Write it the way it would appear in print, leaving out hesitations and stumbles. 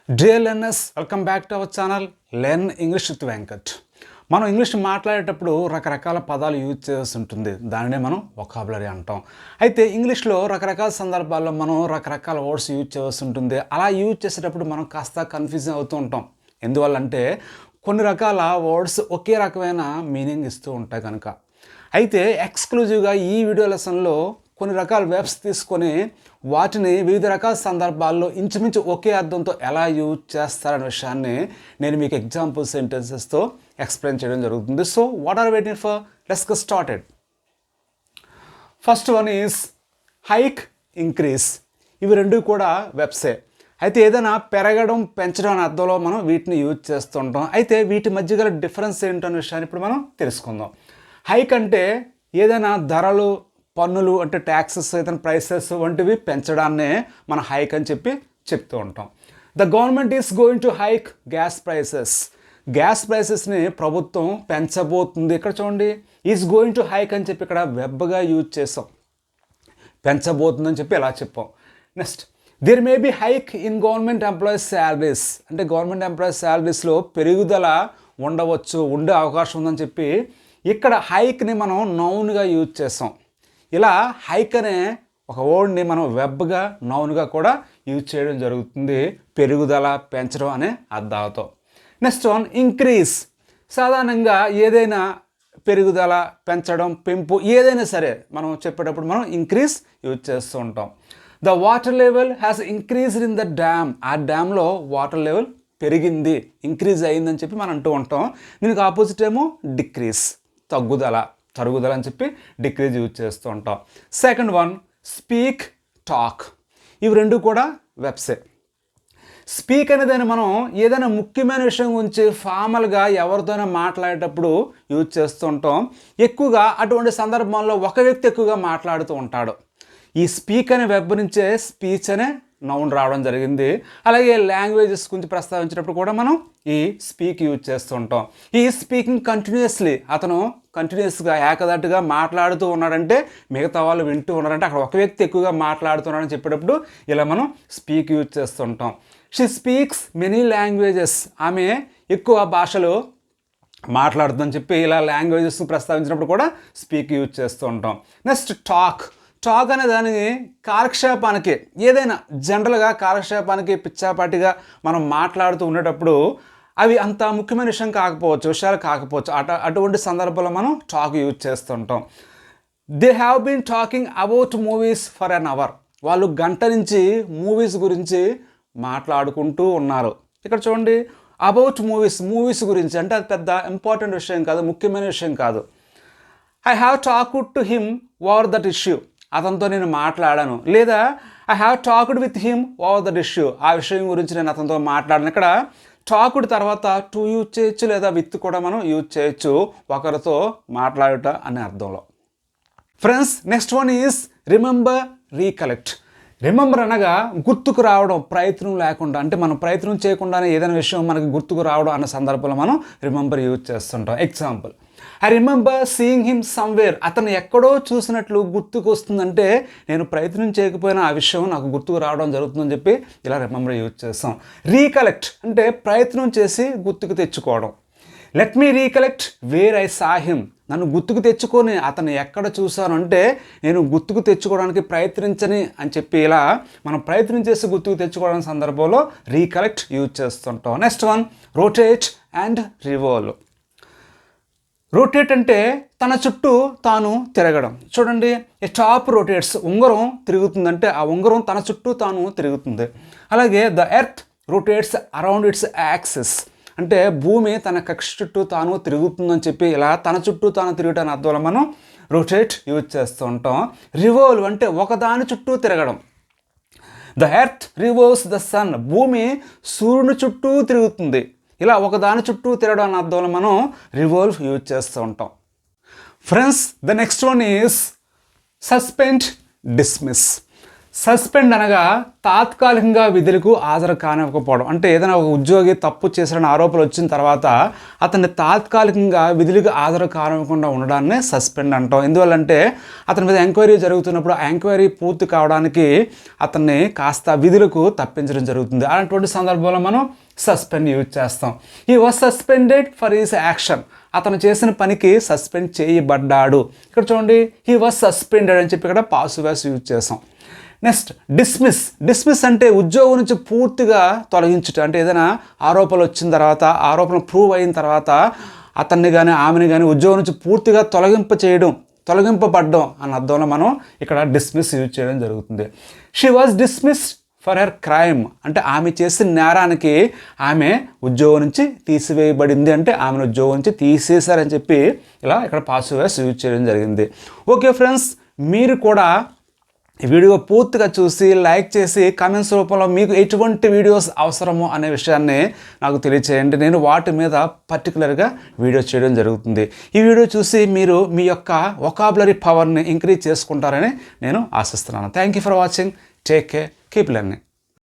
Dear learners, welcome back to our channel Learn English with Venkat. మనం English మాట్లాడేటప్పుడు రకరకాల పదాలు యూజ్ చేయాల్సి ఉంటుంది. దానినే మనం వొకాబులరీ అంటాం. అయితే ఇంగ్లీష్లో రకరకాల సందర్భాల్లో మనం రకరకాల వర్డ్స్ యూజ్ చేయాల్సి ఉంటుంది. అలా యూజ్ చేసేటప్పుడు మనం కాస్త కన్ఫ్యూజన్ అవుతూ ఉంటాం. ఎందువల్లంటే కొన్ని రకాల వర్డ్స్ ఒకే రకమైన మీనింగ్ ఇస్తూ ఉంటాయి కనుక. అయితే ఎక్స్క్లూజివ్గా ఈ వీడియో లెసన్లో కొన్ని రకాల వెబ్స్ తీసుకొని వాటిని వివిధ రకాల సందర్భాల్లో ఇంచుమించు ఒకే అర్థంతో ఎలా యూజ్ చేస్తారనే విషయాన్ని నేను మీకు ఎగ్జాంపుల్ సెంటెన్సెస్తో ఎక్స్ప్లెయిన్ చేయడం జరుగుతుంది. So what are waiting for? Let's get started. First one is hike, increase. ఇవి రెండు కూడా వెబ్సే. అయితే ఏదైనా పెరగడం, పెంచడం అనే అర్థంలో మనం వీటిని యూజ్ చేస్తుంటాం. అయితే వీటి మధ్య గల డిఫరెన్స్ ఏంటనే విషయాన్ని ఇప్పుడు మనం తెలుసుకుందాం. హైక్ అంటే ఏదైనా ధరలు, పన్నులు అంటే ట్యాక్సెస్, ఏదైనా ప్రైసెస్ వంటివి పెంచడాన్నే మనం హైక్ అని చెప్తూ ఉంటాం. The government is going to hike gas prices. Gas ప్రైసెస్ని ప్రభుత్వం పెంచబోతుంది. ఇక్కడ చూడండి, ఈజ్ గోయింగ్ టు హైక్ అని చెప్పి ఇక్కడ వెబ్గా యూజ్ చేసాం. పెంచబోతుందని చెప్పి ఎలా చెప్పాం. Next, there may be hike in government employees salaries. అంటే గవర్నమెంట్ ఎంప్లాయీస్ శాలరీస్లో పెరుగుదల ఉండవచ్చు, ఉండే అవకాశం ఉందని చెప్పి ఇక్కడ హైక్ని మనం నౌన్గా యూజ్ చేసాం. ఇలా హైక్ అనే ఒక వర్డ్ని మనం వెబ్గా, నౌన్గా కూడా యూజ్ చేయడం జరుగుతుంది, పెరుగుదల, పెంచడం అనే అర్థాలతో. Next one, increase. సాధారణంగా ఏదైనా పెరుగుదల, పెంచడం, పెంపు ఏదైనా సరే మనం చెప్పేటప్పుడు మనం ఇంక్రీజ్ యూజ్ చేస్తూ ఉంటాం. The water level has increased in the dam. ఆ డ్యామ్లో వాటర్ లెవెల్ పెరిగింది, ఇంక్రీజ్ అయిందని చెప్పి మనం అంటూ ఉంటాం. దీనికి ఆపోజిట్ ఏమో డిక్రీజ్, తరుగుదల అని చెప్పి డిక్రీజ్ యూజ్ చేస్తూ ఉంటాం. Second one, speak, talk. ఇవి రెండు కూడా వెబ్సే. స్పీక్ అనేదాన్ని మనం ఏదైనా ముఖ్యమైన విషయం గురించి ఫార్మల్గా ఎవరితోనైనా మాట్లాడేటప్పుడు యూజ్ చేస్తూ ఉంటాం. ఎక్కువగా అటువంటి సందర్భంలో ఒక వ్యక్తి ఎక్కువగా మాట్లాడుతూ ఉంటాడు. ఈ స్పీక్ అనే వెబ్ నుంచే స్పీచ్ అనే నౌన్ రావడం జరిగింది. అలాగే లాంగ్వేజెస్ గురించి ప్రస్తావించినప్పుడు కూడా మనం ఈ స్పీక్ యూజ్ చేస్తూ ఉంటాం. ఈ స్పీకింగ్ కంటిన్యూస్లీ, అతను కంటిన్యూస్గా ఏకదాటిగా మాట్లాడుతూ ఉన్నాడంటే మిగతా వాళ్ళు వింటూ ఉన్నారంటే అక్కడ ఒక వ్యక్తి ఎక్కువగా మాట్లాడుతున్నాడని చెప్పేటప్పుడు ఇలా మనం స్పీక్ యూజ్ చేస్తూ ఉంటాం. She speaks many languages. ఆమె ఎక్కువ భాషలు మాట్లాడుతుందని చెప్పి ఇలా లాంగ్వేజెస్ ప్రస్తావించినప్పుడు కూడా స్పీక్ యూజ్ చేస్తూ ఉంటాం. Next, talk. టాక్ అనే దానికి కాలక్షేపానికి, ఏదైనా జనరల్గా కాలక్షేపానికి పిచ్చాపాటిగా మనం మాట్లాడుతూ ఉండేటప్పుడు అవి అంత ముఖ్యమైన విషయాలు కాకపోవచ్చు. అటువంటి సందర్భంలో మనం టాక్ యూజ్ చేస్తుంటాం. They have been talking about movies for an hour. వాళ్ళు గంట నుంచి మూవీస్ గురించి మాట్లాడుకుంటూ ఉన్నారు. ఇక్కడ చూడండి, అబౌట్ మూవీస్ గురించి అంటే అది పెద్ద ఇంపార్టెంట్ విషయం కాదు, ముఖ్యమైన విషయం కాదు. I have talked to him over that issue. అతనితో నేను మాట్లాడాను. లేదా I have talked with him over that issue. ఆ విషయం గురించి నేను అతనితో మాట్లాడాను. ఇక్కడ టాక్డ్ తర్వాత టు యూజ్ చేయొచ్చు, లేదా విత్ కూడా మనం యూజ్ చేయొచ్చు, ఒకరితో మాట్లాడుట అనే అర్థంలో. Friends, next one is remember, recollect. Remember అనగా గుర్తుకు రావడం, ప్రయత్నం లేకుండా, అంటే మనం ప్రయత్నం చేయకుండానే ఏదైనా విషయం మనకి గుర్తుకు రావడం అన్న సందర్భంలో మనం రిమెంబర్ యూజ్ చేస్తుంటాం. Example, I remember seeing him somewhere. అతను ఎక్కడో చూసినట్లు గుర్తుకు వస్తుందంటే నేను ప్రయత్నం చేయకపోయినా ఆ విషయం నాకు గుర్తుకు రావడం జరుగుతుందని చెప్పి ఇలా రిమెంబర్ యూజ్ చేస్తాం. రీకలెక్ట్ అంటే ప్రయత్నం చేసి గుర్తుకు తెచ్చుకోవడం. Let me recollect where I saw him. నన్ను గుర్తుకు తెచ్చుకొని అతను ఎక్కడ చూశాను అంటే నేను గుర్తుకు తెచ్చుకోవడానికి ప్రయత్నించని అని చెప్పి ఇలా మనం ప్రయత్నం చేసి గుర్తుకు తెచ్చుకోవడానికి సందర్భంలో రీకలెక్ట్ యూజ్ చేస్తుంటాం. Next one, rotate and revolve. Rotate అంటే తన చుట్టూ తాను తిరగడం. చూడండి, ఏ టాప్ రొటేట్స్. ఉంగరం తిరుగుతుందంటే ఆ ఉంగరం తన చుట్టూ తాను తిరుగుతుంది. అలాగే the earth rotates around it's axis. అంటే భూమి తన కక్ష చుట్టూ తాను తిరుగుతుందని చెప్పి ఇలా తన చుట్టూ తాను తిరగటాన్ని అర్థంలో మనం రొటేట్ యూజ్ చేస్తూ ఉంటాం. రివాల్వ్ అంటే ఒకదాని చుట్టూ తిరగడం. The earth revolves the sun. భూమి సూర్యుని చుట్టూ తిరుగుతుంది. ఇలా ఒకదాని చుట్టూ తిరగడం అన్న అర్థంలో మనం రివాల్వ్ యూజ్ చేస్తూ ఉంటాం. Friends, the next one is suspend, dismiss. Suspend అనగా తాత్కాలికంగా విధులకు హాజరు కానివ్వకపోవడం. అంటే ఏదైనా ఒక ఉద్యోగి తప్పు చేసిన ఆరోపణలు వచ్చిన తర్వాత అతన్ని తాత్కాలికంగా విధులకు హాజరు కానివ్వకుండా ఉండడాన్ని సస్పెండ్ అంటాం. ఎందువల్లంటే అతని మీద ఎంక్వైరీ జరుగుతున్నప్పుడు ఆ ఎంక్వైరీ పూర్తి కావడానికి అతన్ని కాస్త విధులకు తప్పించడం జరుగుతుంది. అలాంటి సందర్భంలో మనం సస్పెండ్ యూజ్ చేస్తాం. He was suspended for his action. అతను చేసిన పనికి సస్పెండ్ చేయబడ్డాడు. ఇక్కడ చూడండి, హీ వాజ్ సస్పెండెడ్ అని చెప్పి ఇక్కడ పాసివ్ వాయిస్ యూజ్ చేస్తాం. నెక్స్ట్ డిస్మిస్ అంటే ఉద్యోగం నుంచి పూర్తిగా తొలగించుట. అంటే ఏదైనా ఆరోపణలు వచ్చిన తర్వాత ఆరోపణలు ప్రూవ్ అయిన తర్వాత అతన్ని కానీ ఆమెని కానీ ఉద్యోగం నుంచి పూర్తిగా తొలగింపబడ్డం అన్న అర్థంలో మనం ఇక్కడ డిస్మిస్ యూజ్ చేయడం జరుగుతుంది. She was dismissed for her crime అంటే ఆమె చేసిన నేరానికి ఆమె ఉద్యోగం నుంచి తీసివేయబడింది. అంటే ఆమెను ఉద్యోగం నుంచి తీసేశారని చెప్పి ఇలా ఇక్కడ పాసివ్ వాయిస్ యూజ్ చేయడం జరిగింది. ఓకే ఫ్రెండ్స్, మీరు కూడా ఈ వీడియో పూర్తిగా చూసి లైక్ చేసి కామెంట్స్ రూపంలో మీకు ఎటువంటి వీడియోస్ అవసరమో అనే విషయాన్ని నాకు తెలియచేయండి. నేను వాటి మీద పర్టికులర్గా వీడియో చేయడం జరుగుతుంది. ఈ వీడియో చూసి మీరు మీ యొక్క వొకాబులరీ పవర్ని ఇంక్రీజ్ చేసుకుంటారని నేను ఆశిస్తున్నాను. Thank you for watching. Take care. Keep learning.